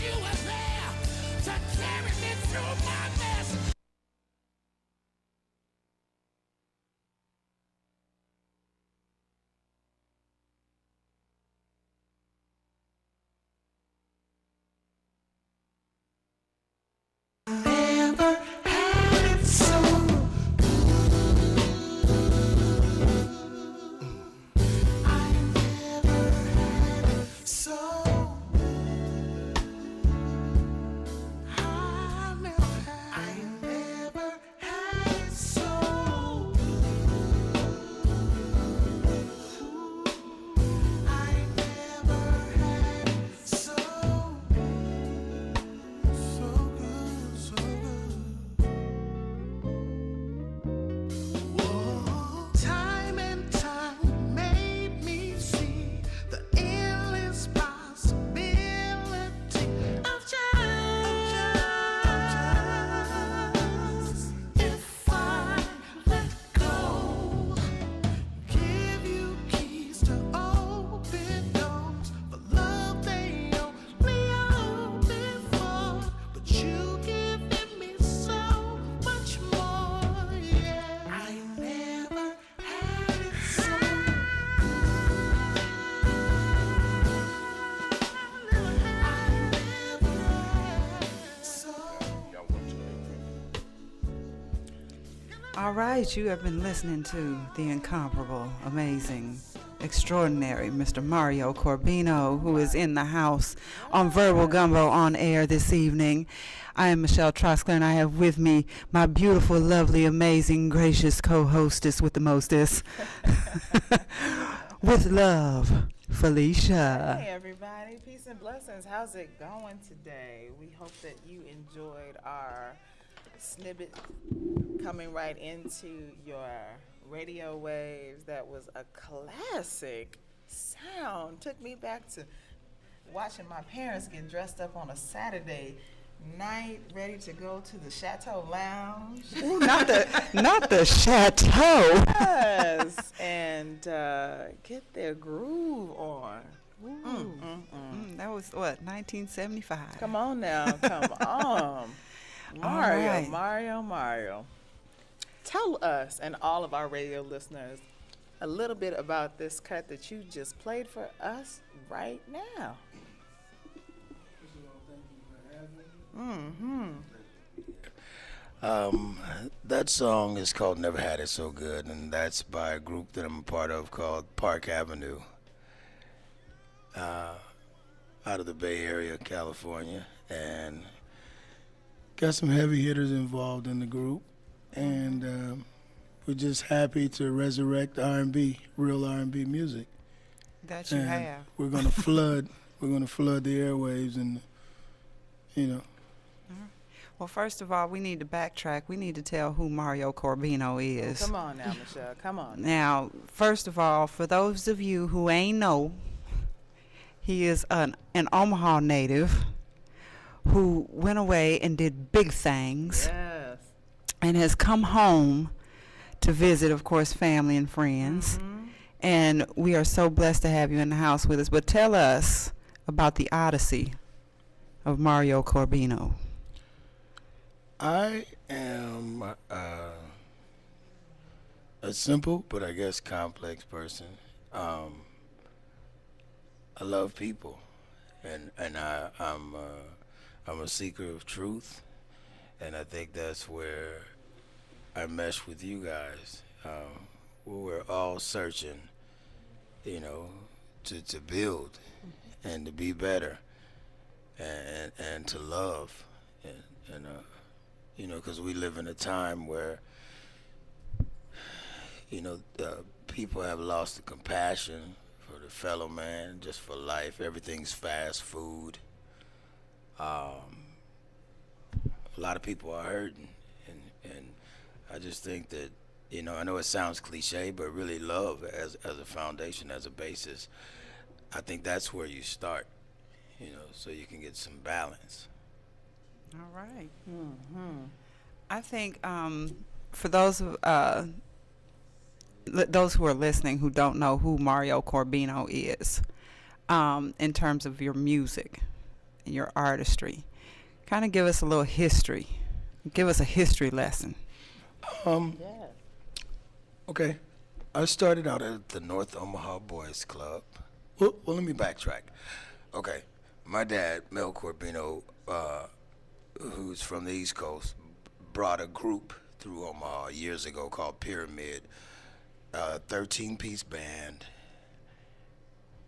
you were there to carry me through my mess. Never had it so. I never had it so. I never had it so. I never had it so. So good, so good. Whoa. Time and time made me see the endless possibility of just if I let go, give you keys to open doors for love they only open for, but you giving me so much more. Yeah, I never had it so. I never had it so. All right, you have been listening to the incomparable, amazing, extraordinary Mr. Mario Corbino, who is in the house on Verbal Gumbo on air this evening. I am Michelle Troskler, and I have with me my beautiful, lovely, amazing, gracious co-hostess with the mostest, with love, Felicia. Hey everybody, peace and blessings. How's it going today? We hope that you enjoyed our snippet coming right into your radio waves. That was a classic sound. Took me back to watching my parents get dressed up on a Saturday night, ready to go to the Chateau Lounge. Ooh, not the chateau. Yes, and get their groove on. That was what, 1975. Come on now, come on. Mario, right. Mario. Tell us and all of our radio listeners a little bit about this cut that you just played for us right now. That song is called Never Had It So Good, and that's by a group that I'm a part of called Park Avenue, out of the Bay Area, California, and got some heavy hitters involved in the group, and we're just happy to resurrect R&B, real R&B music. That you And have. We're gonna flood the airwaves, and you know. Well, first of all, we need to backtrack. We need to tell who Mario Corbino is. Come on now, Michelle. Come on. Now, first of all, for those of you who ain't know, he is an Omaha native who went away and did big things Yes. and has come home to visit, of course, family and friends. And we are so blessed to have you in the house with us. But tell us about the odyssey of Mario Corbino. I am a simple, but I guess complex person. I love people, and I'm a seeker of truth, and I think that's where I mesh with you guys. We're all searching, to build and to be better, and to love, and because we live in a time where, people have lost the compassion for the fellow man, just for life. Everything's fast food. A lot of people are hurting, and I just think that, I know it sounds cliche, but really love as a foundation, as a basis, I think that's where you start, so you can get some balance. All right. I think for those who are listening who don't know who Mario Corbino is, in terms of your music, and your artistry. Kind of give us a little history. Give us a history lesson. Um, Yes. okay. I started out at the North Omaha Boys Club. Well, let me backtrack. Okay. My dad, Mel Corbino, who's from the East Coast, brought a group through Omaha years ago called Pyramid, 13-piece band,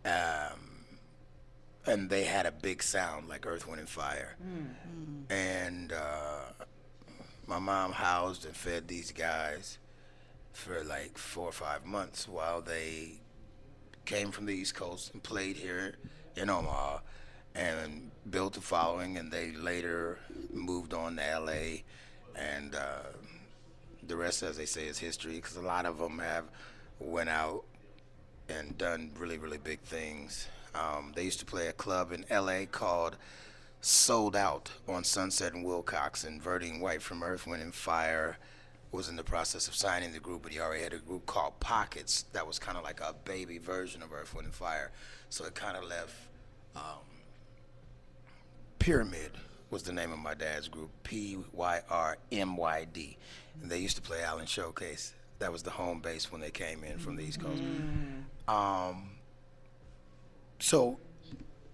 and they had a big sound like Earth, Wind, and Fire. And my mom housed and fed these guys for like 4 or 5 months while they came from the East Coast and played here in Omaha and built a following, and they later moved on to LA, and the rest, as they say, is history, because a lot of them have went out and done really, really big things. They used to play a club in LA called Sold Out on Sunset and Wilcox, and Verdine White from Earth, Wind, and Fire was in the process of signing the group, but he already had a group called Pockets that was kind of like a baby version of Earth, Wind, and Fire. So it kind of left. Pyramid was the name of my dad's group, Pyrmyd, and they used to play Allen Showcase. That was the home base when they came in from the East Coast. So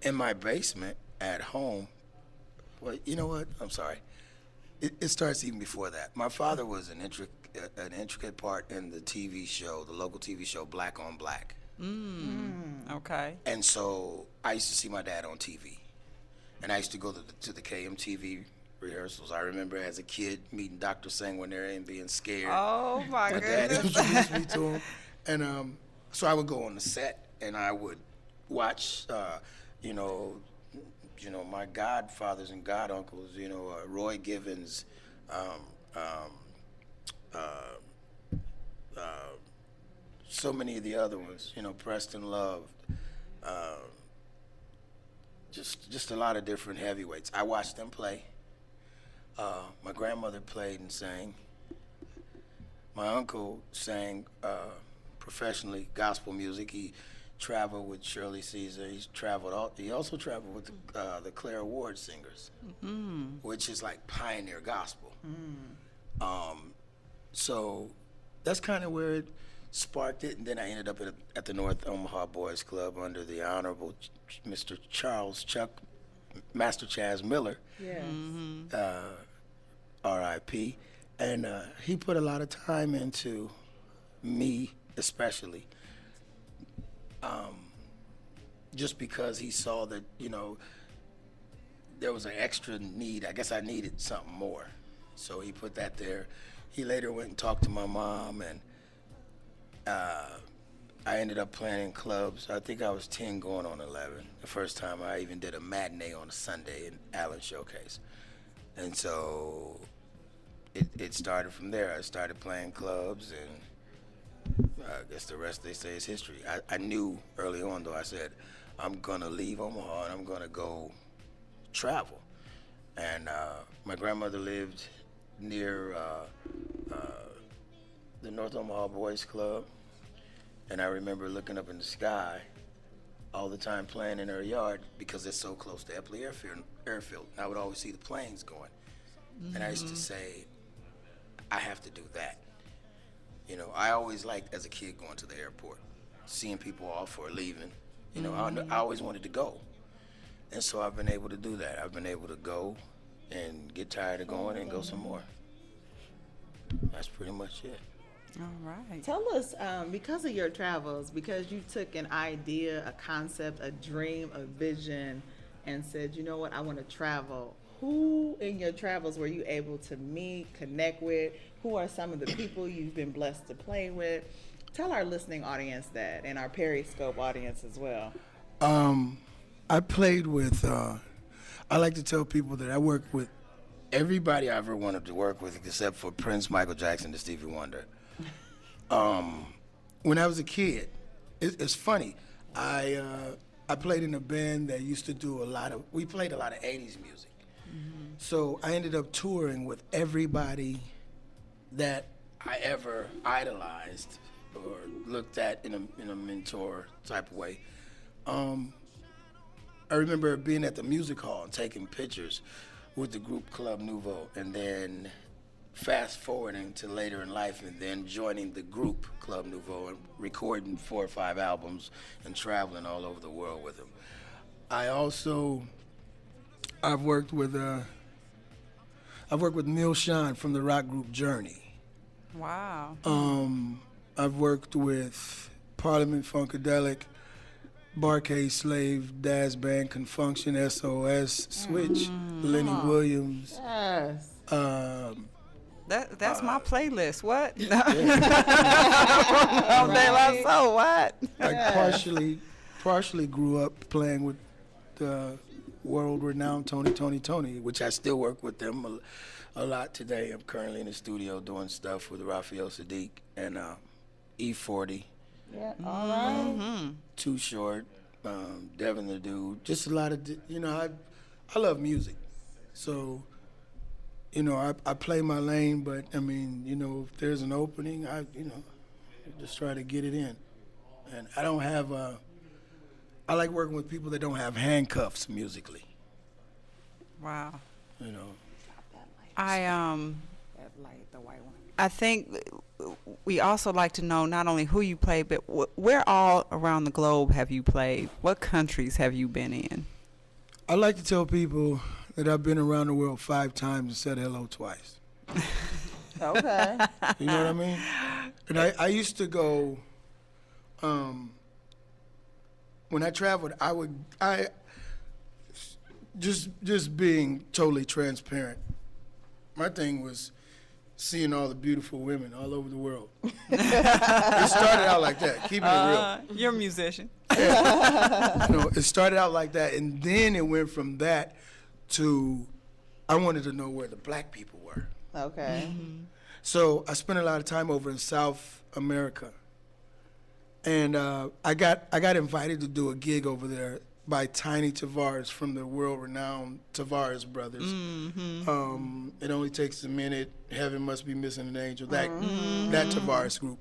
in my basement at home, well, you know what? I'm sorry. It starts even before that. My father was an intricate part in the TV show, the local TV show Black on Black. Okay. And so I used to see my dad on TV. And I used to go to the KMTV rehearsals. I remember as a kid meeting Dr. Sanguinary and being scared. Oh my My dad goodness. introduced me to him. And so I would go on the set and I would watch, you know, my godfathers and goduncles, Roy Givens, so many of the other ones, Preston Love, just a lot of different heavyweights. I watched them play. My grandmother played and sang. My uncle sang professionally gospel music. He traveled with Shirley Caesar. He also traveled with the Claire Ward Singers, which is like pioneer gospel. So that's kind of where it sparked it, and then I ended up at the North Omaha Boys Club under the Honorable Mr. Master Chaz Miller, Yes. R.I.P. And he put a lot of time into me, especially, just because he saw that, there was an extra need. I guess I needed something more. So he put that there. He later went and talked to my mom, and I ended up playing in clubs. I think I was 10 going on 11. The first time I even did a matinee on a Sunday in Allen Showcase. And so it started from there. I started playing clubs, and I guess the rest, they say, is history. I knew early on, though, I said, I'm going to leave Omaha and I'm going to go travel. And my grandmother lived near the North Omaha Boys Club. And I remember looking up in the sky all the time, playing in her yard because it's so close to Epley Airfield. I would always see the planes going. And I used to say, I have to do that. I always liked, as a kid, going to the airport, seeing people off or leaving. I always wanted to go. And so I've been able to do that. I've been able to go and get tired of going and go some more. That's pretty much it. All right. Tell us, because of your travels, because you took an idea, a concept, a dream, a vision, and said, you know what, I want to travel. Who in your travels were you able to meet, connect with? Who are some of the people you've been blessed to play with? Tell our listening audience that, and our Periscope audience as well. I played with, I like to tell people that I worked with everybody I ever wanted to work with except for Prince, Michael Jackson, and Stevie Wonder. When I was a kid, it's funny. I played in a band that used to do we played a lot of 80s music. So I ended up touring with everybody that I ever idolized or looked at in a mentor type of way. I remember being at the music hall and taking pictures with the group Club Nouveau, and then fast forwarding to later in life and then joining the group Club Nouveau and recording 4 or 5 albums and traveling all over the world with them. I've worked with Neil Sean from the rock group Journey. Wow. I've worked with Parliament Funkadelic, Bar-K Slave, Daz Band, Confunction, SOS, Switch, Lenny Williams. Yes. That's my playlist. What? All day long. So what? I partially grew up playing with the world-renowned Tony, which I still work with them a lot today. I'm currently in the studio doing stuff with Raphael Sadiq and E40. Yeah, all right. Too Short, Devin the Dude, just a lot of, I love music. So, I play my lane, but I mean, if there's an opening, I just try to get it in. And I don't have, I like working with people that don't have handcuffs musically. Wow. That light, the white one. I think we also like to know not only who you play, but where all around the globe have you played? What countries have you been in? I like to tell people that I've been around the world 5 times and said hello twice. Okay. You know what I mean? And I used to go, when I traveled, just being totally transparent. My thing was seeing all the beautiful women all over the world. It started out like that, keeping it real. You're a musician. It started out like that, and then it went from that to I wanted to know where the black people were. Okay. So I spent a lot of time over in South America, and I got invited to do a gig over there by Tiny Tavares from the world-renowned Tavares brothers. It Only Takes a Minute, Heaven Must Be Missing an Angel, that Tavares group.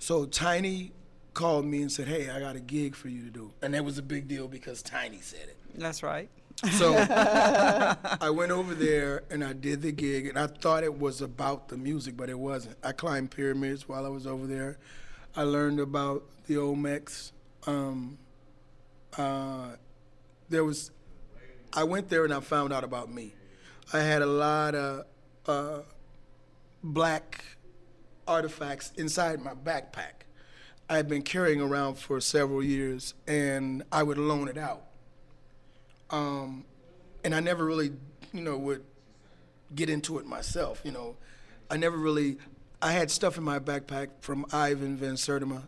So Tiny called me and said, hey, I got a gig for you to do. And that was a big deal because Tiny said it. That's right. So I went over there and I did the gig, and I thought it was about the music, but it wasn't. I climbed pyramids while I was over there. I learned about the Olmecs. I went there and I found out about me. I had a lot of black artifacts inside my backpack. I had been carrying around for several years, and I would loan it out. And I never really, would get into it myself. I had stuff in my backpack from Ivan Van Sertima,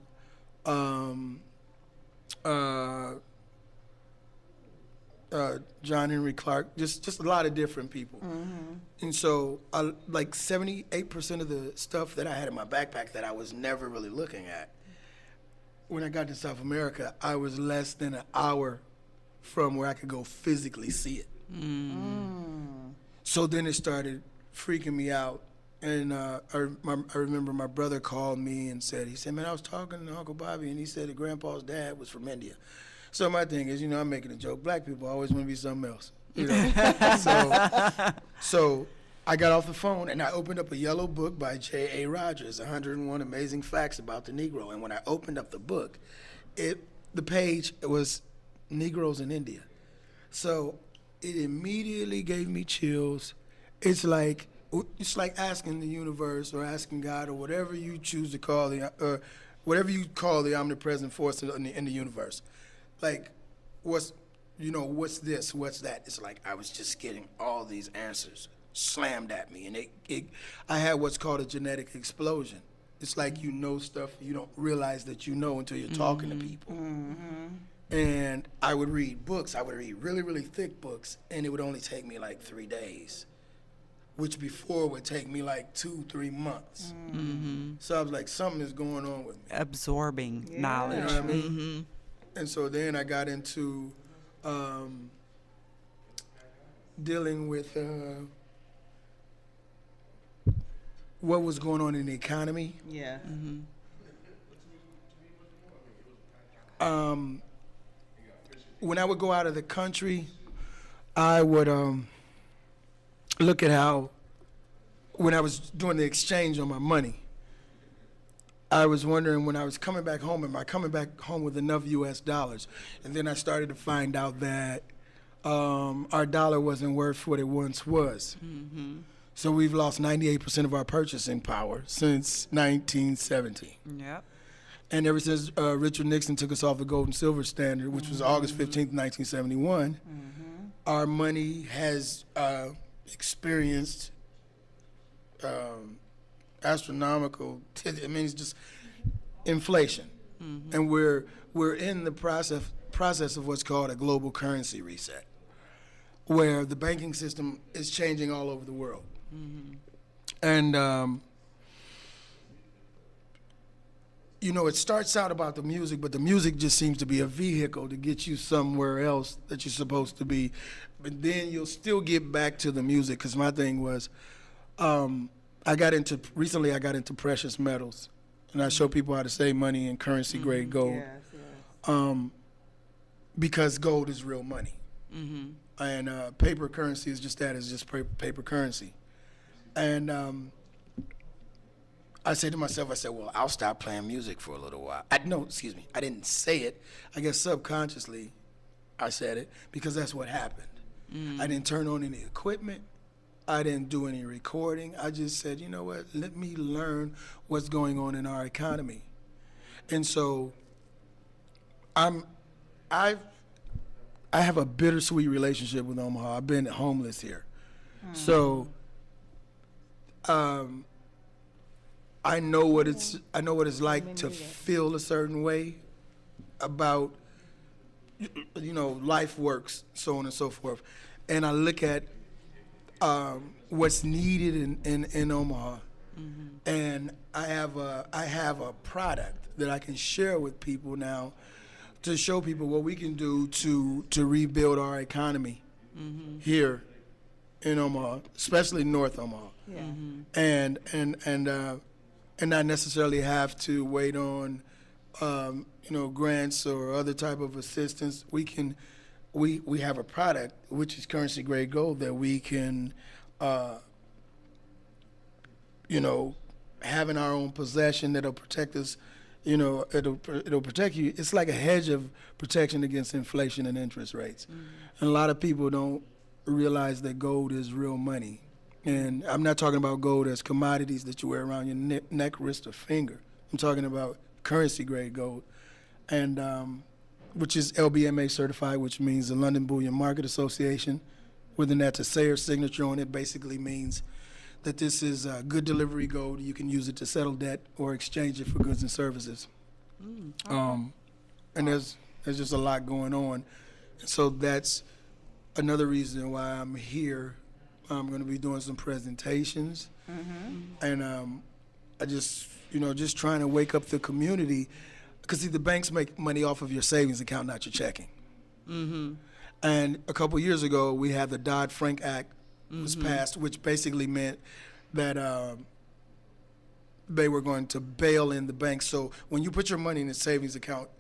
John Henry Clark, just a lot of different people. And so like 78% of the stuff that I had in my backpack that I was never really looking at, when I got to South America, I was less than an hour from where I could go physically see it. So then it started freaking me out. And I remember my brother called me and said, man, I was talking to Uncle Bobby, and he said that Grandpa's dad was from India. So my thing is, I'm making a joke. Black people always want to be something else, So I got off the phone and I opened up a yellow book by J.A. Rogers, 101 Amazing Facts About the Negro. And when I opened up the book, the page was Negroes in India. So it immediately gave me chills. It's like asking the universe or asking God or whatever you choose to call whatever you call the omnipresent force in the universe. Like, what's this, what's that? It's like I was just getting all these answers slammed at me, and I had what's called a genetic explosion. It's like stuff you don't realize that until you're talking to people. And I would read books. I would read really, really thick books, and it would only take me like 3 days, which before would take me like 2-3 months. So I was like, something is going on with me. Absorbing knowledge. You know what I mean? And so then I got into dealing with what was going on in the economy. Yeah. when I would go out of the country, I would look at how, when I was doing the exchange on my money, I was wondering when I was coming back home, am I coming back home with enough U.S. dollars? And then I started to find out that our dollar wasn't worth what it once was. So we've lost 98% of our purchasing power since 1970. Yep. And ever since Richard Nixon took us off the gold and silver standard, which was August 15th, 1971, our money has experienced astronomical, it's just inflation. And we're in the process of what's called a global currency reset, where the banking system is changing all over the world. And you know, it starts out about the music, but the music just seems to be a vehicle to get you somewhere else that you're supposed to be. But then you'll still get back to the music, because my thing was, recently I got into precious metals, and I show people how to save money in currency grade gold. Because gold is real money. And paper currency is just that, it's just paper currency. And I said to myself, well, I'll stop playing music for a little while. I didn't say it. I guess subconsciously I said it, because that's what happened. I didn't turn on any equipment. I didn't do any recording. I just said, you know what, let me learn what's going on in our economy. And so I have a bittersweet relationship with Omaha. I've been homeless here. So I know what it's like to feel a certain way about, you know, life works, so on and so forth. And I look at what's needed in Omaha, and I have a product that I can share with people now to show people what we can do to rebuild our economy here in Omaha, especially North Omaha. And not necessarily have to wait on you know, grants or other type of assistance. We have a product, which is currency grade gold, that we can you know, have in our own possession, that'll protect us. You know, it'll protect you. It's like a hedge of protection against inflation and interest rates. And a lot of people don't realize that gold is real money. And I'm not talking about gold as commodities that you wear around your neck, wrist, or finger. I'm talking about currency grade gold, and which is LBMA certified, which means the London Bullion Market Association. Within that, to say or signature on it basically means that this is good delivery gold. You can use it to settle debt or exchange it for goods and services. And there's just a lot going on. So that's another reason why I'm here. I'm going to be doing some presentations, and I just, you know, just trying to wake up the community, because see, the banks make money off of your savings account, not your checking. And a couple years ago, we had the Dodd-Frank Act was passed, which basically meant that they were going to bail in the banks. So when you put your money in a savings account,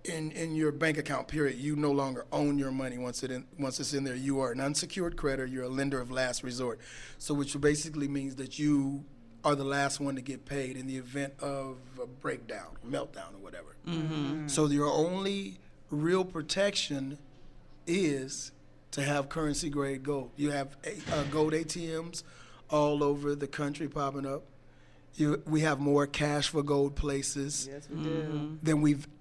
in your bank account, period, you no longer own your money. Once it's in there, you are an unsecured creditor. You're a lender of last resort. So which basically means that you are the last one to get paid in the event of a breakdown, meltdown, or whatever. So your only real protection is to have currency grade gold. You have gold ATMs all over the country popping up. We have more cash for gold places. Yes, we do.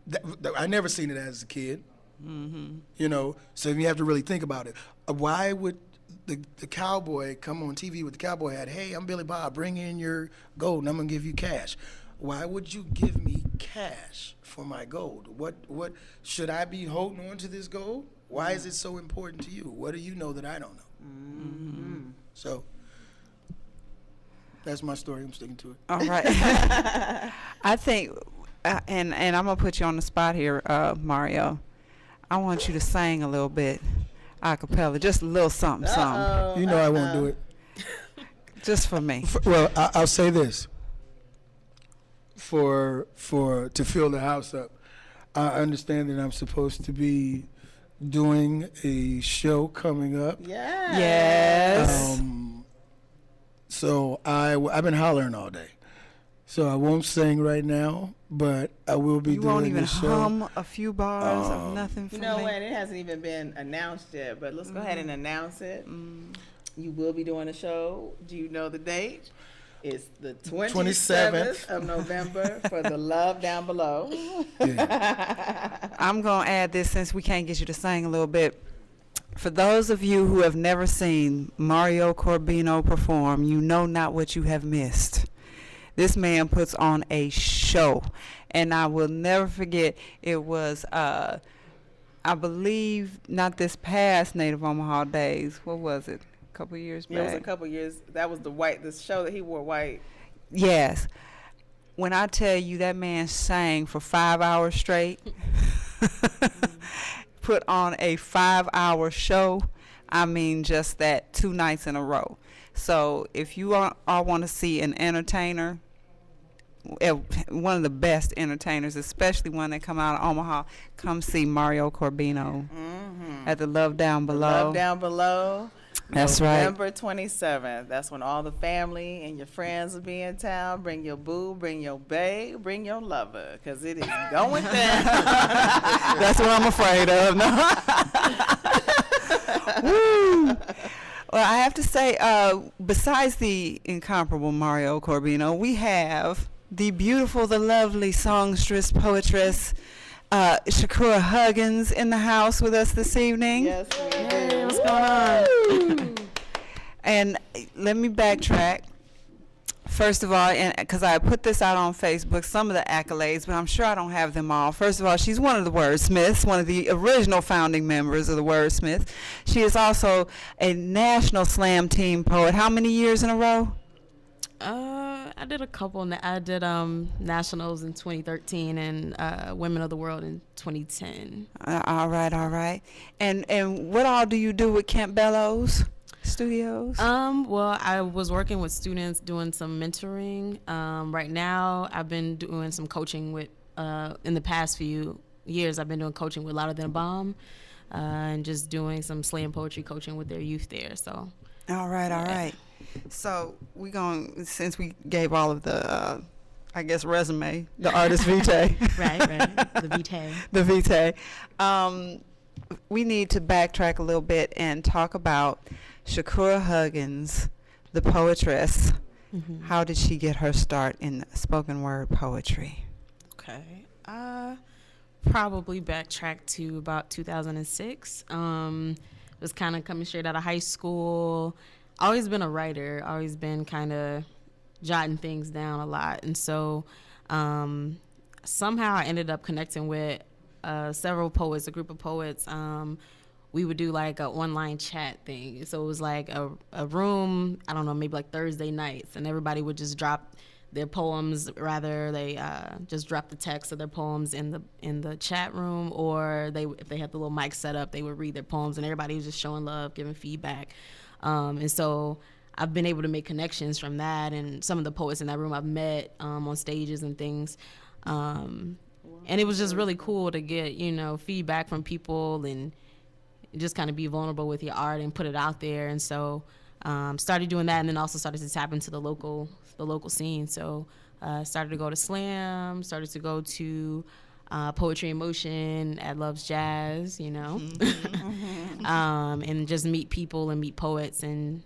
Than I never seen it as a kid. You know, so you have to really think about it. Why would the cowboy come on TV with the cowboy hat? Hey, I'm Billy Bob. Bring in your gold, and I'm gonna give you cash. Why would you give me cash for my gold? What should I be holding on to this gold? Why is it so important to you? What do you know that I don't know? So that's my story. I'm sticking to it. All right. I think, and I'm going to put you on the spot here, Mario. I want you to sing a little bit a cappella, just a little something. You know I won't do it. Just for me. Well, I'll say this. To fill the house up, I understand that I'm supposed to be doing a show coming up. Yeah. Yes. So I've been hollering all day. So I won't sing right now, but I will be You doing won't even the show. hum a few bars of nothing for You know me. what? It hasn't even been announced yet, but let's go ahead and announce it. You will be doing a show. Do you know the date? It's the 27th of November for the Love Down Below. Yeah. I'm going to add this since we can't get you to sing a little bit. For those of you who have never seen Mario Corbino perform, you know not what you have missed. This man puts on a show, and I will never forget, it was, I believe, not this past Native Omaha Days. What was it? A couple years back? It was a couple years. That was the show that he wore white. Yes. When I tell you that man sang for 5 hours straight, put on a 5-hour show, I mean just that 2 nights in a row. So if you all want to see an entertainer, one of the best entertainers, especially one that come out of Omaha, come see Mario Corbino at the Love Down Below. Love Down Below. That's right. November 27th. That's when all the family and your friends will be in town. Bring your boo, bring your bae, bring your lover, because it is going down. That's what I'm afraid of. No. Woo. Well, I have to say, besides the incomparable Mario Corbino, we have the beautiful, the lovely songstress, poetress, Shakura Huggins in the house with us this evening. Yes, we do. Hey, what's going on? And let me backtrack. First of all, and because I put this out on Facebook, some of the accolades, but I'm sure I don't have them all. First of all, she's one of the Wordsmiths, one of the original founding members of the Wordsmiths. She is also a National Slam Team poet. How many years in a row? I did a couple. I did nationals in 2013 and Women of the World in 2010. All right. And what all do you do with Camp Bellows Studios? Well, I was working with students doing some mentoring. Right now, I've been doing some coaching with, in the past few years, I've been doing coaching with Louder Than a Bomb, and just doing some slam poetry coaching with their youth there. So. All right. So we going, since we gave all of the, I guess, resume, the artist vitae. Right. The vitae. The vitae. We need to backtrack a little bit and talk about Shakura Huggins, the poetress. Mm-hmm. How did she get her start in spoken word poetry? Okay. Probably backtrack to about 2006. Was kind of coming straight out of high school. Always been a writer. Always been kind of jotting things down a lot. And so somehow I ended up connecting with several poets, a group of poets. We would do like an online chat thing. So it was like a room, I don't know, maybe like Thursday nights, and everybody would just drop their poems. Rather, they just drop the text of their poems in the chat room, or if they had the little mic set up, they would read their poems, and everybody was just showing love, giving feedback. And so I've been able to make connections from that, and some of the poets in that room I've met on stages and things. And it was just really cool to get, feedback from people and just kind of be vulnerable with your art and put it out there. And so started doing that, and then also started to tap into the local scene. So started to go to slam, started to go to Poetry in Motion at Love's Jazz, Mm-hmm. and just meet people and meet poets, and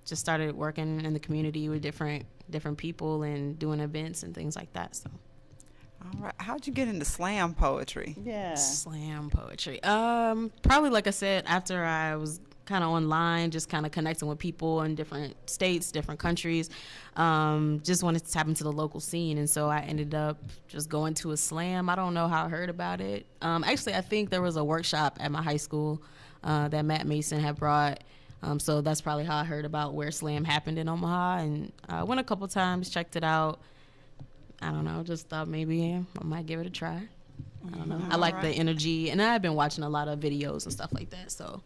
just started working in the community with different people and doing events and things like that. So. All right. How'd you get into slam poetry? Yeah. Slam poetry. Probably, like I said, after I was kind of online, just kind of connecting with people in different states, different countries. Just wanted to tap into the local scene, and so I ended up just going to a slam. I don't know how I heard about it. Actually, I think there was a workshop at my high school that Matt Mason had brought. So that's probably how I heard about where slam happened in Omaha, and I went a couple times, checked it out. I don't know, just thought maybe I might give it a try. I don't know. I like the energy, and I've been watching a lot of videos and stuff like that, so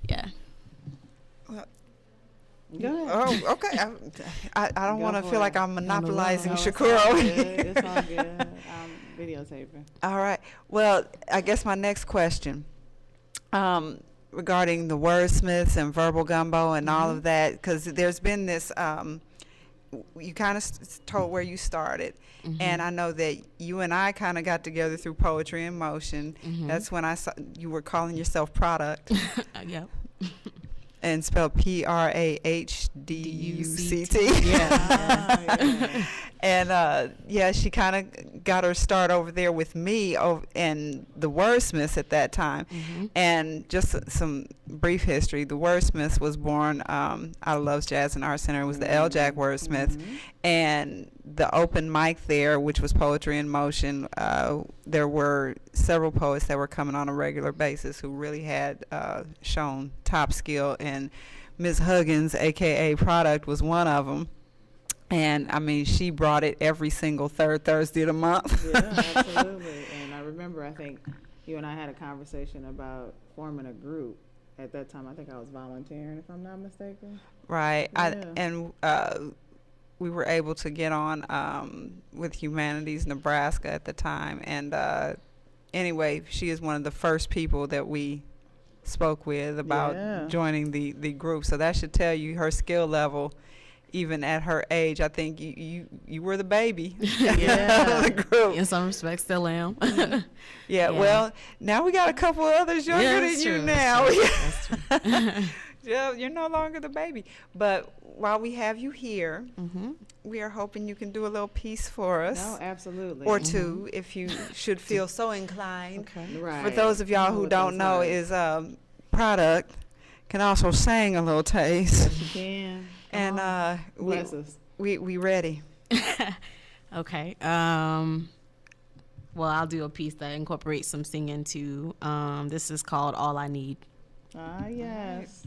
yeah. Go ahead. Oh, okay. I don't want to for feel it. like I'm monopolizing No, it's Shakura. all good. It's all good. videotaping. All right. Well, I guess my next question, regarding the wordsmiths and verbal gumbo and all of that, because there's been this. You kind of told where you started, and I know that you and I kind of got together through Poetry in Motion. That's when I saw you were calling yourself Product. Yep. And spelled PRAHDUCT. Yeah. And she kind of got her start over there with me and the Wordsmiths at that time. And just some brief history: the Wordsmiths was born out of Love's Jazz and Art Center. It was the L. Jack Wordsmiths, and the open mic there, which was Poetry in Motion. There were several poets that were coming on a regular basis who really had shown top skill, and Ms. Huggins, aka Product, was one of them. And I mean, she brought it every single third Thursday of the month. Yeah, absolutely. And I remember, I think you and I had a conversation about forming a group. At that time, I think I was volunteering, if I'm not mistaken. Right. Yeah. We were able to get on with Humanities Nebraska at the time. And anyway, she is one of the first people that we spoke with about joining the group. So that should tell you her skill level. Even at her age, I think you were the baby of the group. In some respects, still am. Yeah, well, now we got a couple of others younger than you now. That's true. Yeah, you're no longer the baby. But while we have you here, we are hoping you can do a little piece for us. No, absolutely. Or two, if you should feel so inclined. Okay. Right. For those of y'all who don't know, is Product can also sing a little taste. You can. And Bless us. we ready. Okay. Well, I'll do a piece that incorporates some singing too. This is called All I Need. Ah, yes.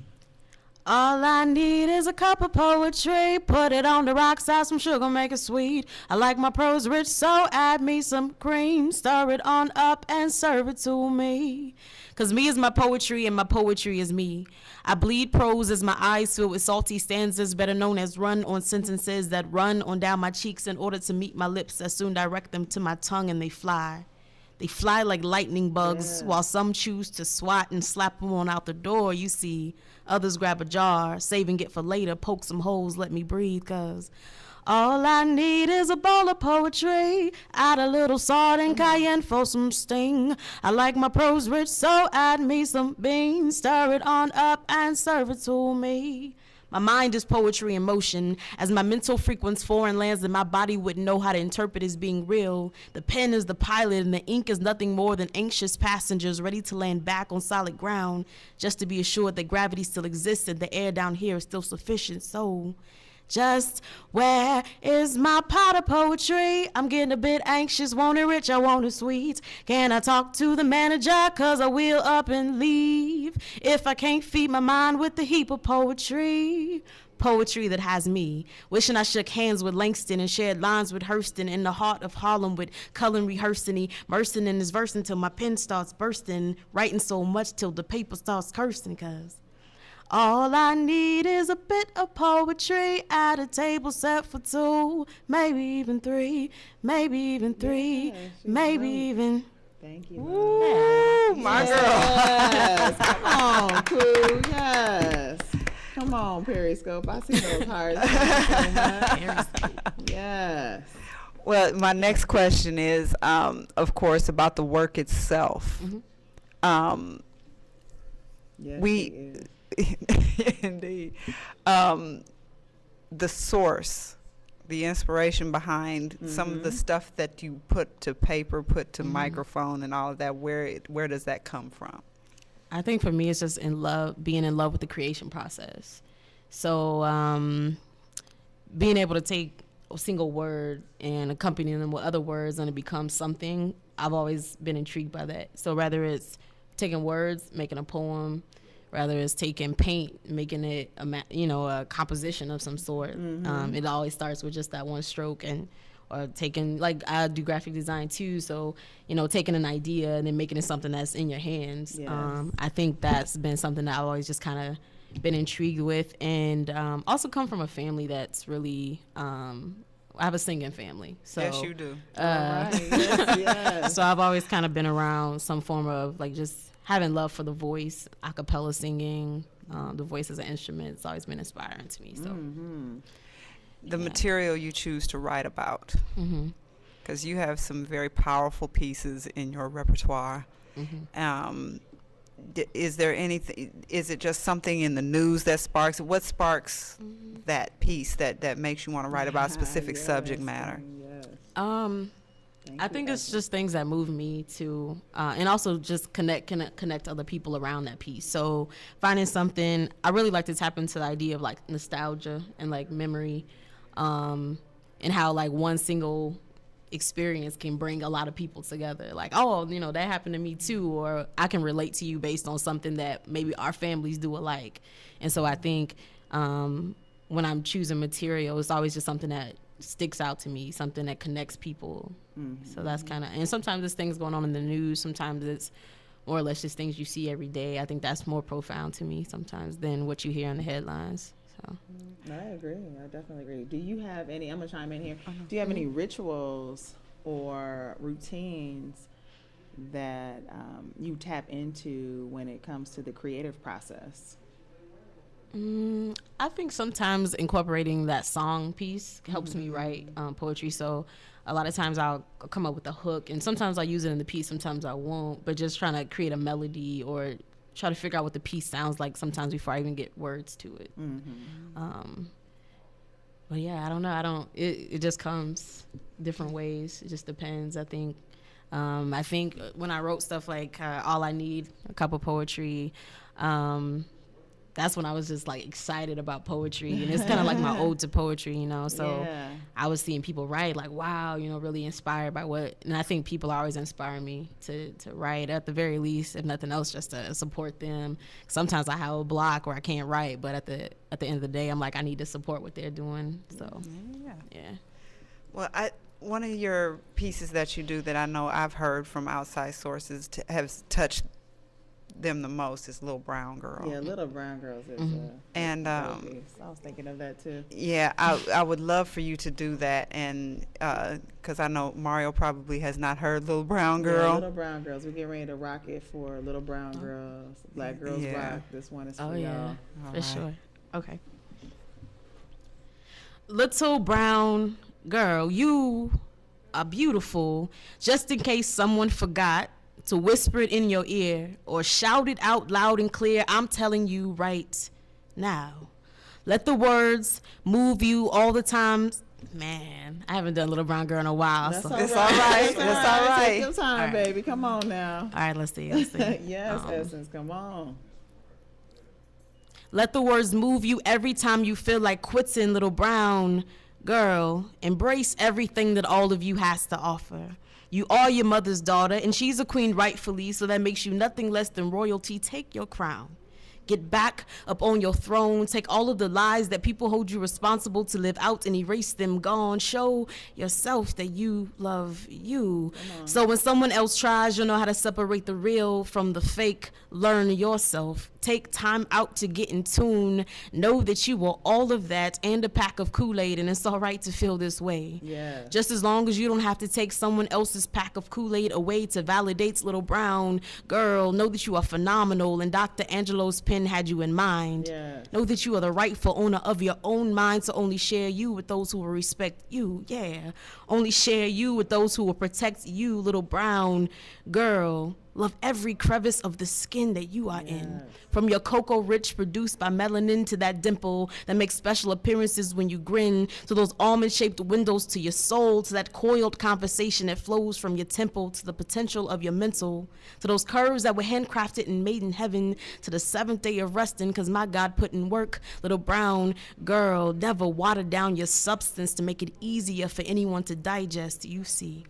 All I need is a cup of poetry. Put it on the rocks, add some sugar, make it sweet. I like my prose rich, so add me some cream. Stir it on up and serve it to me. 'Cause me is my poetry and my poetry is me. I bleed prose as my eyes fill with salty stanzas, better known as run-on sentences that run on down my cheeks in order to meet my lips that soon direct them to my tongue, and they fly. They fly like lightning bugs, while some choose to swat and slap them on out the door. You see, others grab a jar, saving it for later, poke some holes, let me breathe, 'cause all I need is a bowl of poetry. Add a little salt and cayenne for some sting. I like my prose rich, so add me some beans. Stir it on up and serve it to me. My mind is poetry in motion. As my mental frequents foreign lands that my body wouldn't know how to interpret as being real. The pen is the pilot and the ink is nothing more than anxious passengers ready to land back on solid ground, just to be assured that gravity still exists and the air down here is still sufficient. So just where is my pot of poetry? I'm getting a bit anxious, want it rich, I want it sweet. Can I talk to the manager? 'Cause I will up and leave if I can't feed my mind with the heap of poetry. Poetry that has me. Wishing I shook hands with Langston and shared lines with Hurston in the heart of Harlem with Cullen rehearsing, immersing in his verse until my pen starts bursting, writing so much till the paper starts cursing, 'cause all I need is a bit of poetry at a table set for two, maybe even three, maybe even three, maybe even. Thank you. Ooh, my girl. Yes. Come on, Clue. Yes. Come on, Periscope. I see those hearts. Yes. Well, my next question is, of course, about the work itself. Yes, We it is. indeed. The source, the inspiration behind some of the stuff that you put to paper, put to microphone, and all of that. Where does that come from? I think for me, it's just being in love with the creation process. So being able to take a single word and accompany them with other words and it becomes something, I've always been intrigued by that. So whether it's taking words, making a poem, rather it's taking paint, making it a composition of some sort. It always starts with just that one stroke, or taking, like, I do graphic design too, so taking an idea and then making it something that's in your hands. Yes. I think that's been something that I've always just kind of been intrigued with, and also come from a family that's really I have a singing family. So, Yes, you do. Right. Yes, yes. So I've always kind of been around some form of like just having love for the voice, a cappella singing, the voice as an instrument. It's always been inspiring to me. So The material you choose to write about, mm-hmm. because you have some very powerful pieces in your repertoire. Mm-hmm. Is there anything, is it just something in the news that sparks, what sparks that piece that makes you want to write about specific subject matter? Yes. I think it's just things that move me to, and also just connect other people around that piece. So finding something, I really like to tap into the idea of like nostalgia and like memory, and how like one single experience can bring a lot of people together. Like, oh, you know, that happened to me too, or I can relate to you based on something that maybe our families do alike. And so I think when I'm choosing material, it's always just something that sticks out to me, something that connects people. So that's kind of, and sometimes there's things going on in the news, sometimes it's more or less just things you see every day. I think that's more profound to me sometimes than what you hear in the headlines. So I agree. I definitely agree. Do you have any, I'm going to chime in here. Do you have any rituals or routines that you tap into when it comes to the creative process? I think sometimes incorporating that song piece helps me write poetry. So a lot of times I'll come up with a hook, and sometimes I'll use it in the piece, sometimes I won't. But just trying to create a melody or try to figure out what the piece sounds like sometimes before I even get words to it. But yeah, I don't know. It just comes different ways. It just depends. I think when I wrote stuff like All I Need, a Cup of Poetry, that's when I was just like excited about poetry, and it's kind of like my ode to poetry, you know. So I was seeing people write like, wow, you know, really inspired by what, and I think people always inspire me to write, at the very least, if nothing else, just to support them. Sometimes I have a block where I can't write, but at the end of the day, I'm like, I need to support what they're doing. So yeah. Well, one of your pieces that you do that I know I've heard from outside sources has touched them the most is Little Brown Girl. Yeah, Little Brown Girls is and I was thinking of that too. Yeah, I would love for you to do that, and because I know Mario probably has not heard Little Brown Girl. Yeah, Little Brown Girls. We're getting ready to rock it for Little Brown Girls. Black Girls Rock. This one is for y'all. For sure. Okay. Little brown girl, you are beautiful. Just in case someone forgot to whisper it in your ear or shout it out loud and clear, I'm telling you right now. Let the words move you all the time. Man, I haven't done Little Brown Girl in a while. That's so. all It's right. all right. It's It's all right. Take your time, All right. baby. Come on now. All right, let's see. Yes, Essence. Come on. Let the words move you every time you feel like quitting, little brown girl. Embrace everything that all of you has to offer. You are your mother's daughter, and she's a queen rightfully, so that makes you nothing less than royalty. Take your crown. Get back up on your throne. Take all of the lies that people hold you responsible to live out and erase them. Gone. Show yourself that you love you. So when someone else tries, you'll know how to separate the real from the fake. Learn yourself. Take time out to get in tune. Know that you are all of that and a pack of Kool-Aid, and it's all right to feel this way. Yeah. Just as long as you don't have to take someone else's pack of Kool-Aid away to validate little brown girl. Know that you are phenomenal, and Dr. Angelo's pen had you in mind. Yeah. Know that you are the rightful owner of your own mind, so only share you with those who will respect you. Yeah. Only share you with those who will protect you, little brown girl. Love every crevice of the skin that you are in. From your cocoa rich produced by melanin to that dimple that makes special appearances when you grin, to those almond shaped windows to your soul, to that coiled conversation that flows from your temple, to the potential of your mental, to those curves that were handcrafted and made in heaven, to the seventh day of resting because my God put in work. Little brown girl, never water down your substance to make it easier for anyone to digest. You see.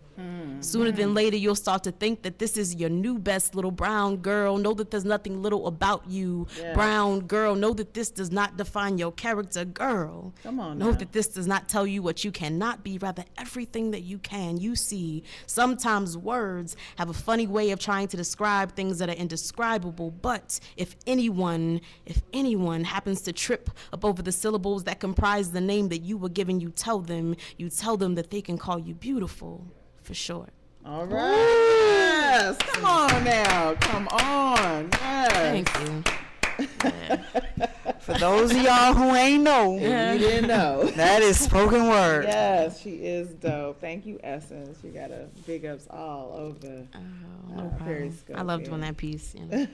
Sooner than later, you'll start to think that this is your new best little brown girl. Know that there's nothing little about you, brown girl. Know that this does not define your character, girl. Come on Know now. that this does not tell you what you cannot be, rather everything that you can. You see, sometimes words have a funny way of trying to describe things that are indescribable, but if anyone happens to trip up over the syllables that comprise the name that you were given, you tell them that they can call you beautiful. For sure. All right. Yes. Come on now. Come on. Yes. Thank you. Yeah. For those of y'all who ain't know, You didn't know. that is spoken word. Yes, she is dope. Thank you, Essence. You got to big ups all over. No problem. Periscope, I loved yeah. when that piece. You know.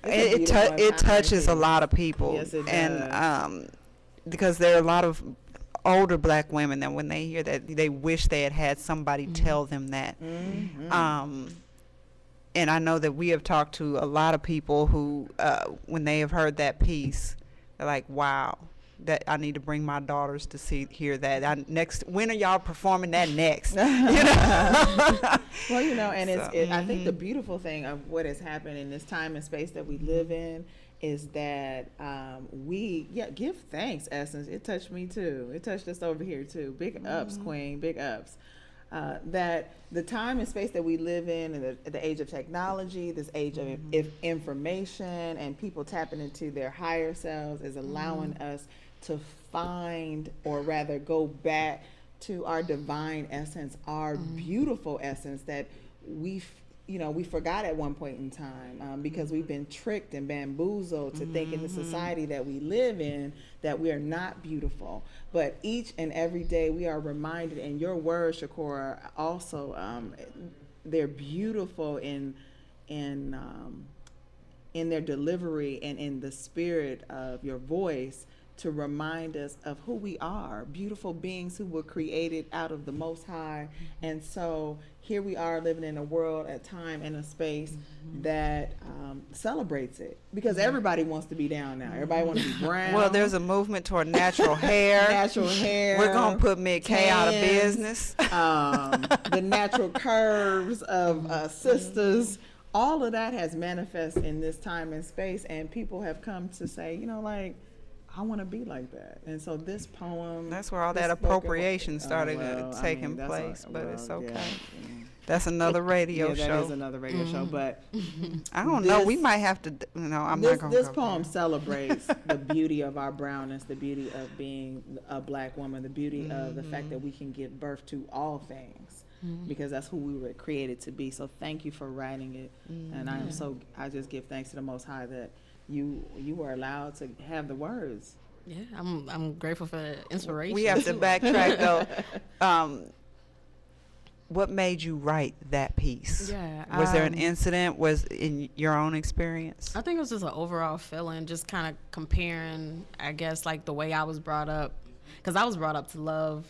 It touches a lot of people. Yes, it does. And because there are a lot of older black women that when they hear that, they wish they had somebody tell them that. And I know that we have talked to a lot of people who, when they have heard that piece, they're like, wow, that I need to bring my daughters to hear that. When are y'all performing that next? Well, and So, I think the beautiful thing of what has happened in this time and space that we live in is that give thanks, Essence. It touched me too. It touched us over here too. Big ups, Queen. Big ups. That the time and space that we live in the age of technology, this age of information, and people tapping into their higher selves is allowing us to find, or rather go back to our divine essence, our beautiful essence that we forgot at one point in time because we've been tricked and bamboozled to think in the society that we live in that we are not beautiful. But each and every day we are reminded, and your words, Shakora, also they're beautiful in their delivery and in the spirit of your voice, to remind us of who we are, beautiful beings who were created out of the Most High. And so here we are living in a world, a time, and a space that celebrates it, because everybody wants to be down now. Everybody wants to be brown. Well, there's a movement toward natural hair. Natural hair. We're going to put Mid-K out of tans, business. The natural curves of sisters. All of that has manifested in this time and space, and people have come to say, I want to be like that. And so this poem, That's where all this that spoken appropriation word- started taking that's place, what- but well, it's yeah, okay. yeah. That's another radio Yeah, show. that is another radio show, but I don't know. We this- might have to. I'm not going to. this poem celebrates the beauty of our brownness, the beauty of being a black woman, the beauty of the fact that we can give birth to all things, because that's who we were created to be. So thank you for writing it, and I just give thanks to the Most High that you were allowed to have the words. Yeah, I'm grateful for the inspiration. We have to backtrack though. What made you write that piece? Yeah, Was there an incident? Was in your own experience? I think it was just an overall feeling, just kind of comparing, I guess, like the way I was brought up, because I was brought up to love,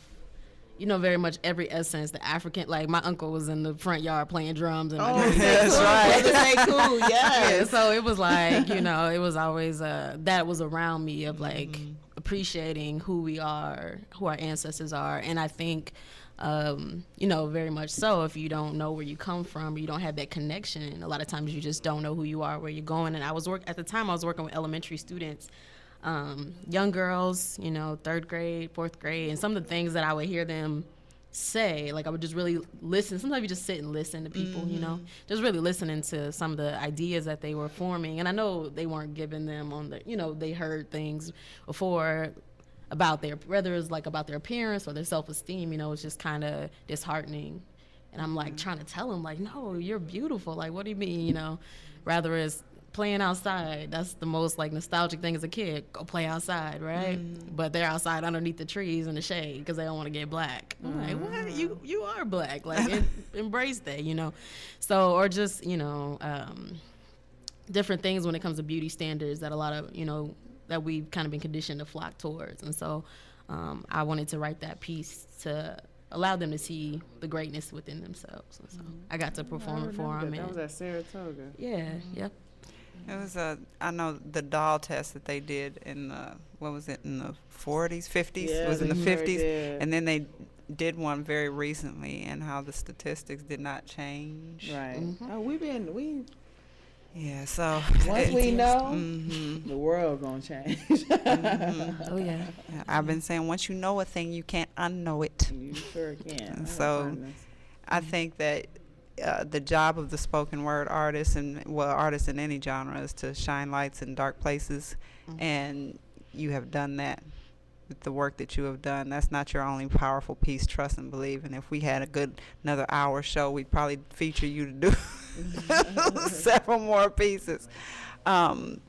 very much every essence, the African, like my uncle was in the front yard playing drums. And That's right. Brothers ain't cool, Yeah, yes. so it was like, it was always that was around me of like appreciating who we are, who our ancestors are. And I think, very much so, if you don't know where you come from, or you don't have that connection, a lot of times you just don't know who you are, where you're going. And at the time I was working with elementary students, young girls, 3rd grade, 4th grade, and some of the things that I would hear them say, like I would just really listen. Sometimes you just sit and listen to people, just really listening to some of the ideas that they were forming. And I know they weren't giving them on the, they heard things before about whether it's like about their appearance or their self-esteem, it's just kind of disheartening. And I'm like trying to tell them, like, no, you're beautiful. Like, what do you mean, rather it's playing outside. That's the most like nostalgic thing as a kid. Go play outside, right? But they're outside underneath the trees in the shade because they don't want to get black. I'm like, what? You are black. Like, embrace that, So, or just, different things when it comes to beauty standards that a lot of, that we've kind of been conditioned to flock towards. And so I wanted to write that piece to allow them to see the greatness within themselves. And so I got to perform it for them. That was at Saratoga. Yeah, yep. It was I know the doll test that they did in the, what was it, in the 40s, 50s? Yeah, it was in the they sure 50s. did. And then they did one very recently, and how the statistics did not change. Right. Mhm. Oh, we Yeah. So once we know, Mhm. the world gonna change. Oh yeah. Yeah, I've been saying once you know a thing, you can't unknow it. You sure can. And so I think that the job of the spoken word artist, and well, artists in any genre, is to shine lights in dark places, and you have done that with the work that you have done. That's not your only powerful piece, trust and believe. And if we had another hour show, we'd probably feature you to do several more pieces. But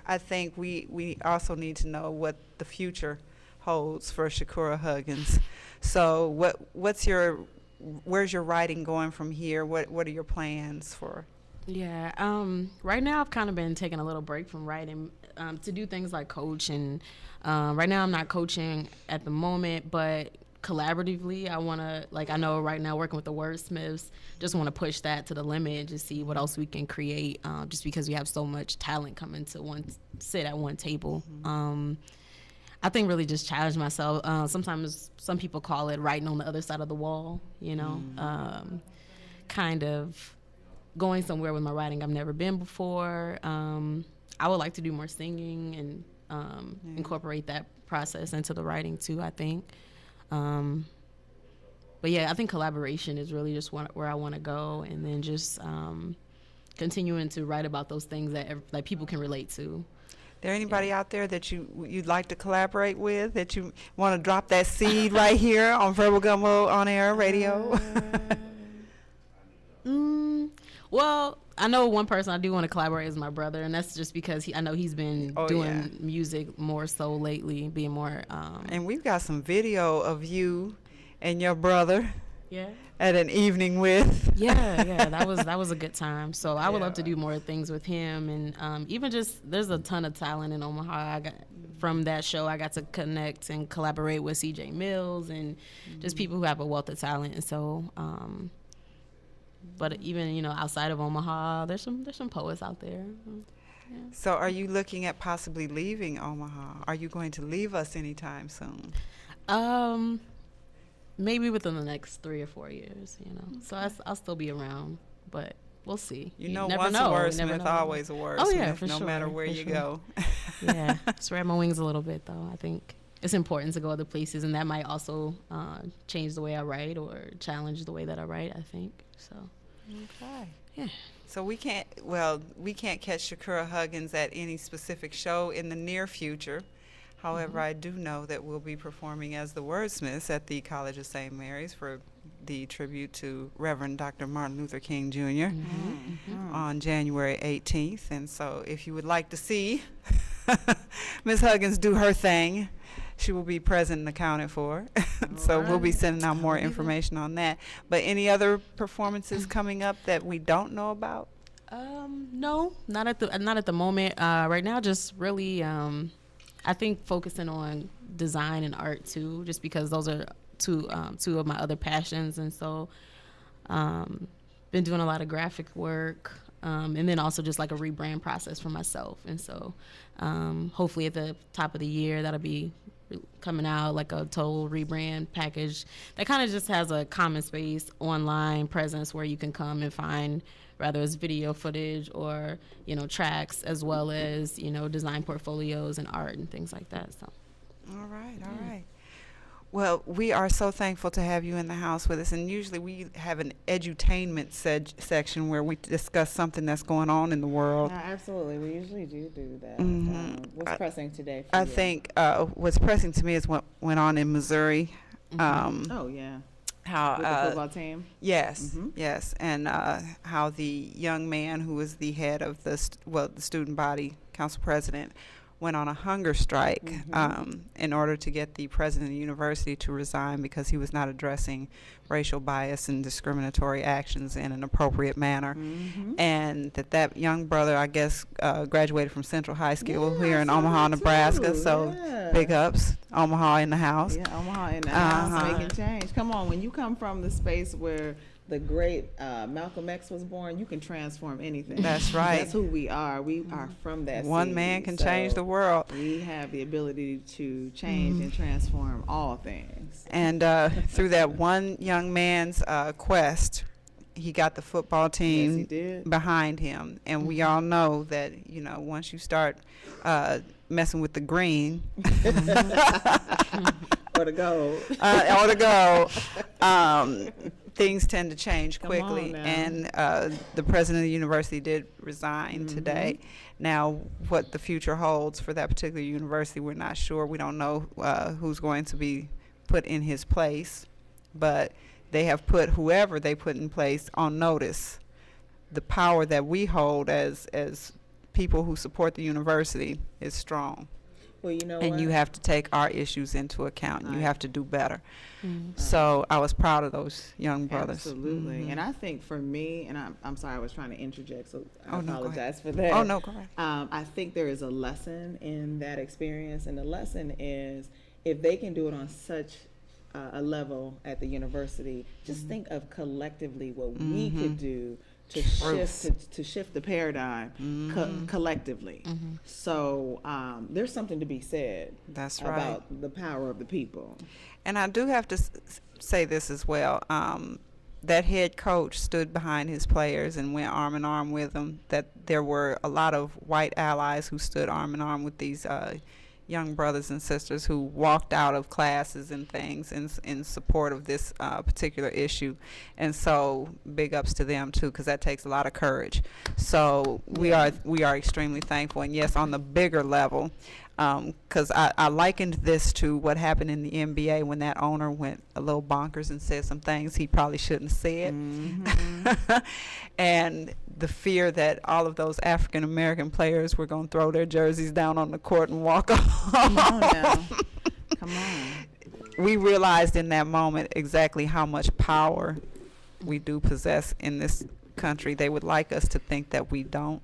I think we also need to know what the future holds for Shakura Huggins. So where's your writing going from here? What are your plans for? Yeah. Right now I've kind of been taking a little break from writing to do things like coach, and right now I'm not coaching at the moment, but collaboratively I want to, like, I know right now working with the wordsmiths, just want to push that to the limit and just see what else we can create, just because we have so much talent coming to sit at one table. I think really just challenge myself. Sometimes some people call it writing on the other side of the wall, kind of going somewhere with my writing I've never been before. I would like to do more singing and incorporate that process into the writing too, I think. But yeah, I think collaboration is really just where I want to go, and then just continuing to write about those things that people can relate to. There anybody out there that you'd like to collaborate with, that you want to drop that seed right here on Verbal Gumbo on air radio? Well, I know one person I do want to collaborate is my brother, and that's just because I know he's been doing music more so lately, being more. And we've got some video of you and your brother. Yeah. At an evening with. Yeah, that was a good time. So I would love to do more things with him, and even just there's a ton of talent in Omaha. From that show, I got to connect and collaborate with CJ Mills and just people who have a wealth of talent. And so, but even outside of Omaha, there's some poets out there. Yeah. So are you looking at possibly leaving Omaha? Are you going to leave us anytime soon? Maybe within the next 3 or 4 years, So I'll still be around, but we'll see. You know, never once know. a wordsmith, always a wordsmith. Oh yeah, for no sure. matter where for you sure. go. Yeah, spread my wings a little bit though. I think it's important to go other places, and that might also change the way I write or challenge the way that I write, I think. So. Okay. Yeah. So we can't catch Shakura Huggins at any specific show in the near future. However, I do know that we'll be performing as the Wordsmiths at the College of St. Mary's for the tribute to Reverend Dr. Martin Luther King Jr. On January 18th. And so if you would like to see Ms. Huggins do her thing, she will be present and accounted for. So we'll be sending out more information on that. But any other performances coming up that we don't know about? No, not at the moment. Right now, just really, I think focusing on design and art too, just because those are two of my other passions, and so been doing a lot of graphic work, and then also just like a rebrand process for myself, and so hopefully at the top of the year that'll be coming out, like a total rebrand package that kind of just has a common space online presence where you can come and find, whether it's video footage or tracks, as well as design portfolios and art and things like that. So all right. Well, we are so thankful to have you in the house with us, and usually we have an edutainment section where we discuss something that's going on in the world. Absolutely, we usually do that. What's pressing today for I you? think what's pressing to me is what went on in Missouri. Oh yeah. How With the football team? Yes, yes, and how the young man who was the head of the student body council president went on a hunger strike in order to get the president of the university to resign because he was not addressing racial bias and discriminatory actions in an appropriate manner. And that young brother, I guess, graduated from Central High School here in Omaha, Nebraska. So big ups, Omaha in the house. Yeah, Omaha in the house, making change. Come on, when you come from the space where the great Malcolm X was born, you can transform anything. That's right. That's who we are. We are from that One seed. man can So change the world. We have the ability to change and transform all things. And through that one young man's quest, he got the football Yes, he team did. behind him. And we all know that, you know, once you start messing with the green Or the gold. or the gold, things tend to change Come on quickly. now. And the president of the university did resign today. Now, what the future holds for that particular university, we're not sure. We don't know who's going to be put in his place, but they have put whoever they put in place on notice. The power that we hold as people who support the university is strong. Well, you know And what? you have to take our issues into account. You Right. have to do better. So I was proud of those young brothers. Absolutely. Mhm. And I think for me, and I'm sorry, I was trying to interject, so I Oh, no, go apologize for that. Oh, no, go ahead. I think there is a lesson in that experience, and the lesson is if they can do it on such a level at the university, just think of collectively what we could do to shift the paradigm collectively. So there's something to be said That's right. about the power of the people. And I do have to say this as well. That head coach stood behind his players and went arm in arm with them. That there were a lot of white allies who stood arm in arm with these young brothers and sisters who walked out of classes and things in support of this particular issue. And so big ups to them too, because that takes a lot of courage. So we are extremely thankful. And yes, on the bigger level, because I likened this to what happened in the NBA when that owner went a little bonkers and said some things he probably shouldn't have said. And the fear that all of those African American players were going to throw their jerseys down on the court and walk off. Come on now. Come on. We realized in that moment exactly how much power we do possess in this country. They would like us to think that we don't,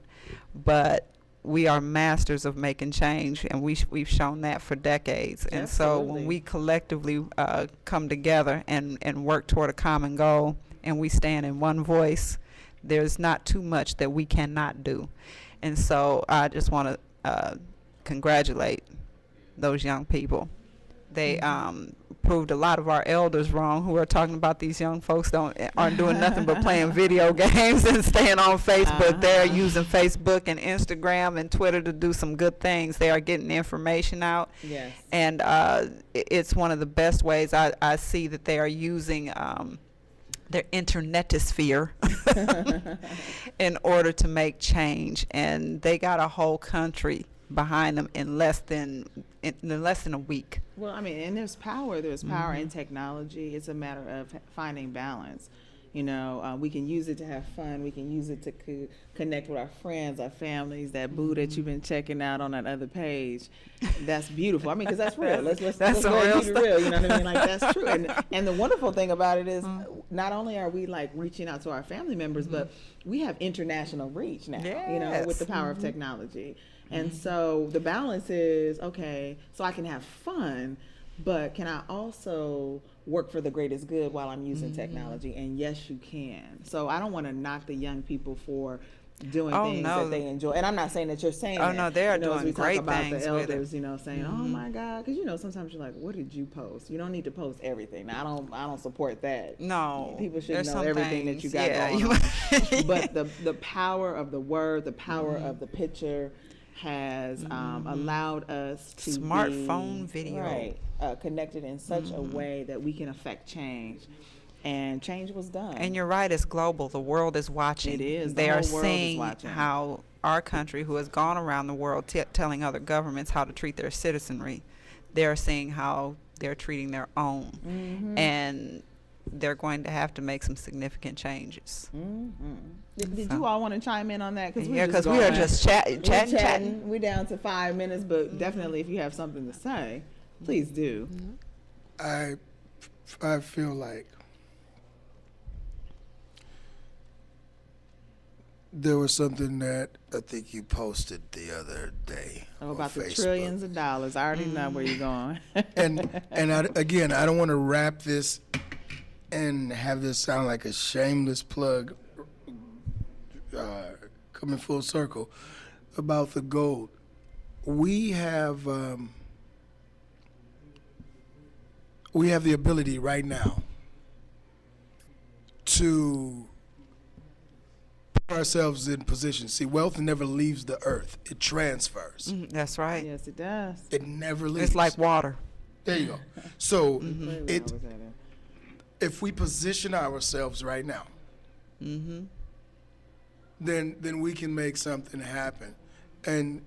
but we are masters of making change, and we've shown that for decades. And so when Absolutely. we collectively come together and work toward a common goal, and we stand in one voice, there's not too much that we cannot do. And so I just want to congratulate those young people. They proved a lot of our elders wrong, who are talking about these young folks aren't doing nothing but playing video games and staying on Facebook. They're using Facebook and Instagram and Twitter to do some good things. They are getting information out. Yes. And it's one of the best ways I see that they are using their internetosphere in order to make change. And they got a whole country behind them in less than a week. Well, I mean, and there's power. There's power in technology. It's a matter of finding balance. You know, we can use it to have fun. We can use it to connect with our friends, our families. That boo that you've been checking out on that other page, that's beautiful. I mean, because that's real. Let's That's some go ahead real and keep it real. You know what I mean? Like, that's true. And the wonderful thing about it is, not only are we like reaching out to our family members, but we have international reach now. You know, with the power of technology. And so the balance is, okay, so I can have fun, but can I also work for the greatest good while I'm using technology? And yes, you can. So I don't want to knock the young people for doing things that they enjoy. And I'm not saying that you're saying that. No, they are You know, as doing we great talk about things the with it. elders, you know, saying, oh my God, because, you know, sometimes you're like, what did you post? You don't need to post everything. Now, I don't support that. No. People should there's know some everything that you got things, going on. But the power of the word, the power of the picture has allowed us to Smartphone be, video. right, connected in such a way that we can affect change. And change was done. And you're right, it's global. The world is watching. It is. The They whole are world is seeing watching. how our country, who has gone around the world telling other governments how to treat their citizenry, they're seeing how they're treating their own. And they're going to have to make some significant changes. Did you all want to chime in on that? Yeah, because we are just chatting. We're down to 5 minutes, but definitely if you have something to say, please do. I feel like there was something that I think you posted the other day. Oh, on about the Facebook. trillions of dollars. I already know where you're going. and I don't want to wrap this and have this sound like a shameless plug, coming full circle about the gold. We have the ability right now to put ourselves in position. See, wealth never leaves the earth; it transfers. That's right. Yes, it does. It never leaves. It's like water. There you go. So Where it was I at? if we position ourselves right now, then we can make something happen. And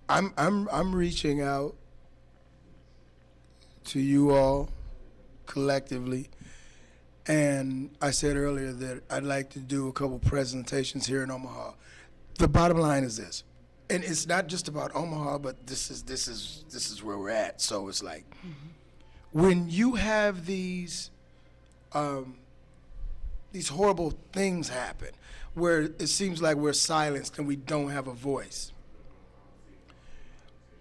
I'm reaching out to you all collectively. And I said earlier that I'd like to do a couple presentations here in Omaha. The bottom line is this, and it's not just about Omaha, but this is where we're at. So it's like when you have these horrible things happen, where it seems like we're silenced and we don't have a voice.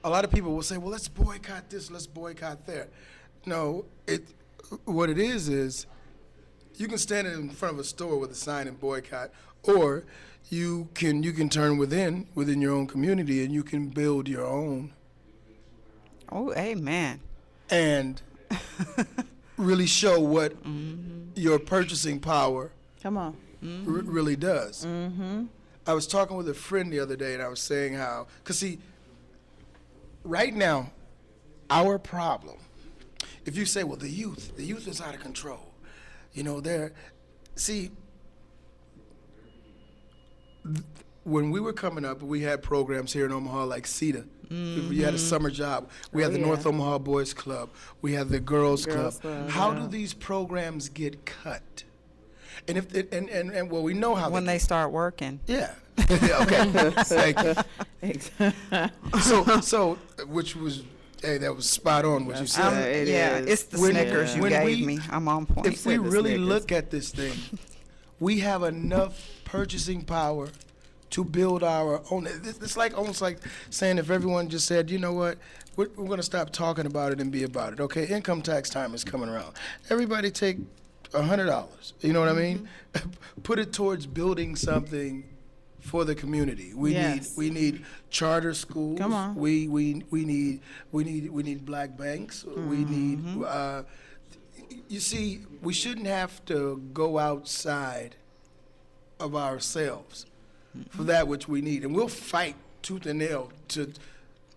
A lot of people will say, "Well, let's boycott this, let's boycott that." No, what it is you can stand in front of a store with a sign and boycott, or you can turn within your own community and you can build your own. Oh, amen. And really show what your purchasing power Come on. really does. I was talking with a friend the other day, and I was saying how, because see, right now, our problem, if you say, well, the youth is out of control. You know, when we were coming up, we had programs here in Omaha like CETA. You had a summer job. We had the North Omaha Boys Club. We had the Girls Club. How do these programs get cut? And if and well, we know how When they start working. Yeah. Okay. Thank you. So which was, hey, that was spot on what you said. It's the When- Snickers you when gave we- me. I'm on point. If we said the really Snickers. look at this thing, we have enough purchasing power to build our own. It's like almost like saying if everyone just said, you know what, we're going to stop talking about it and be about it. Okay, income tax time is coming around. Everybody take $100. You know what I mean? Put it towards building something for the community. We need charter schools. Come on. We need black banks. We need. You see, we shouldn't have to go outside of ourselves for that which we need, and we'll fight tooth and nail to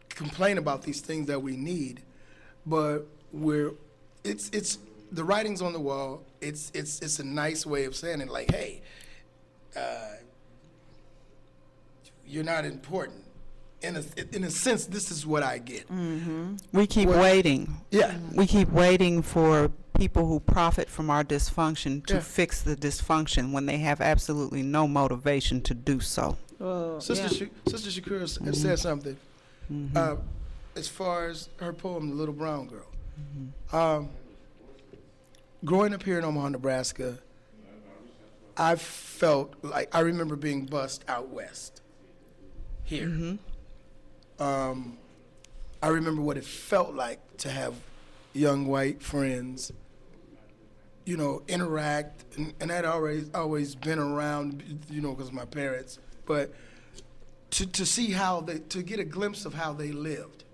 complain about these things that we need, but it's the writing's on the wall. It's a nice way of saying it, like, hey, you're not important. In a sense, this is what I get. We keep waiting. Yeah. We keep waiting for people who profit from our dysfunction to Yeah. fix the dysfunction when they have absolutely no motivation to do so. Sister Shakira said something as far as her poem, The Little Brown Girl. Growing up here in Omaha, Nebraska, I felt like I remember being bused out west here. I remember what it felt like to have young white friends, you know, interact, and I'd always been around, you know, because of my parents, but to see to get a glimpse of how they lived,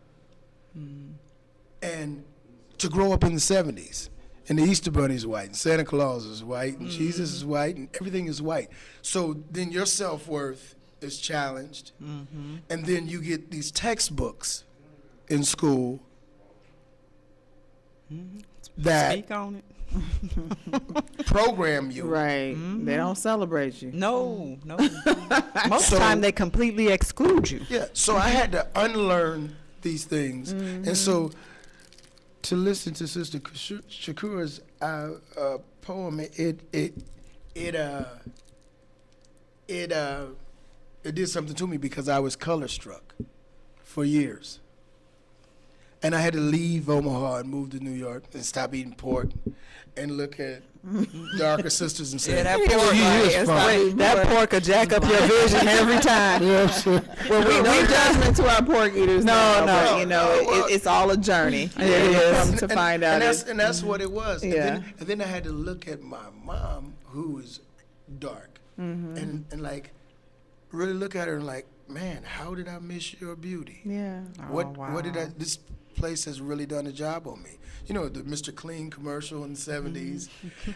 and to grow up in the 70s, and the Easter Bunny's white, and Santa Claus is white, and Jesus is white, and everything is white. So then your self-worth is challenged, and then you get these textbooks in school that Speak on it. program you. Right. They don't celebrate you. No. Most of the time they completely exclude you. Yeah, so I had to unlearn these things, and so to listen to Sister Shakura's poem, it did something to me because I was color struck for years, And I had to leave Omaha and move to New York and stop eating pork and look at darker sisters and say, Yeah, that "Oh, pork, he right, is it's fine." like, that pork will jack up your vision every time. Well, we judgment to our pork eaters. No, but, you know, well, it's all a journey. It is. Come to find out. And that's what it was. Yeah. And then I had to look at my mom, who is dark, and like really look at her and like, man, how did I miss your beauty? Yeah. What did I? This place has really done a job on me. You know, the Mr. Clean commercial in the '70s.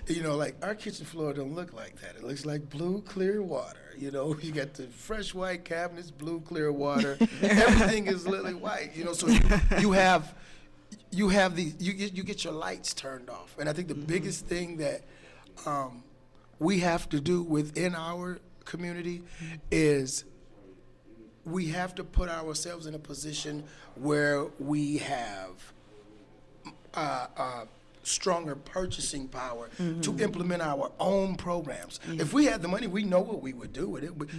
You know, like our kitchen floor don't look like that. It looks like blue, clear water. You know, you got the fresh white cabinets, blue, clear water. Everything is literally white. You know, so you have these. You get your lights turned off. And I think the biggest thing that we have to do within our community is we have to put ourselves in a position where we have stronger purchasing power to implement our own programs. If we had the money, we know what we would do with it. But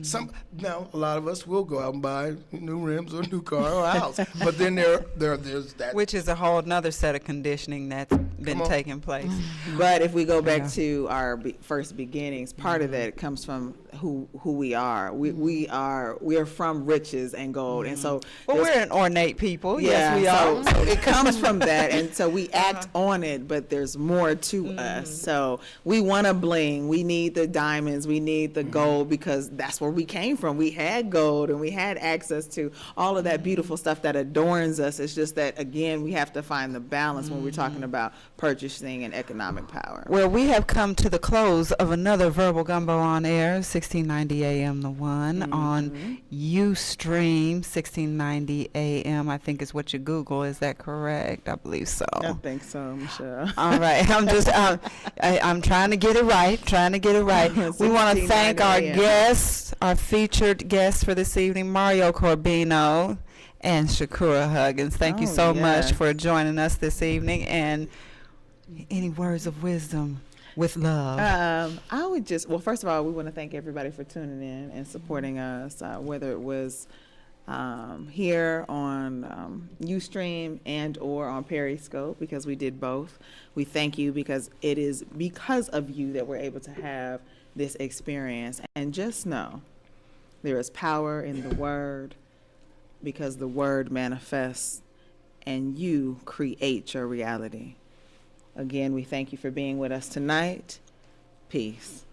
now a lot of us will go out and buy new rims or a new car or a house. But then there's that. Which is a whole nother set of conditioning that's been taking place. But if we go back to our first beginnings, part of that comes from who we are. We are from riches and gold, and so Well, we're an ornate people. yeah, Yes, we are. so it comes from that, and so we act on it. But there's more to us. So we want to bling. We need the diamonds. We need the gold because that's where we came from. We had gold and we had access to all of that beautiful stuff that adorns us. It's just that again we have to find the balance when we're talking about purchasing and economic power. Well, we have come to the close of another Verbal Gumbo on air, 1690 AM The One, on Ustream, 1690 AM, I think is what you Google. Is that correct? I believe so. I think so, Michelle. All right. I'm just, I'm trying to get it right, We want to thank our 1690 guests, our featured guests for this evening, Mario Corbino and Shakura Huggins. Thank you Oh, so much yes. for joining us this evening. And any words of wisdom with love? I would just, well, first of all, we want to thank everybody for tuning in and supporting us, whether it was here on Ustream and or on Periscope, because we did both. We thank you because it is because of you that we're able to have this experience. And just know there is power in the word because the word manifests and you create your reality. Again, we thank you for being with us tonight. Peace.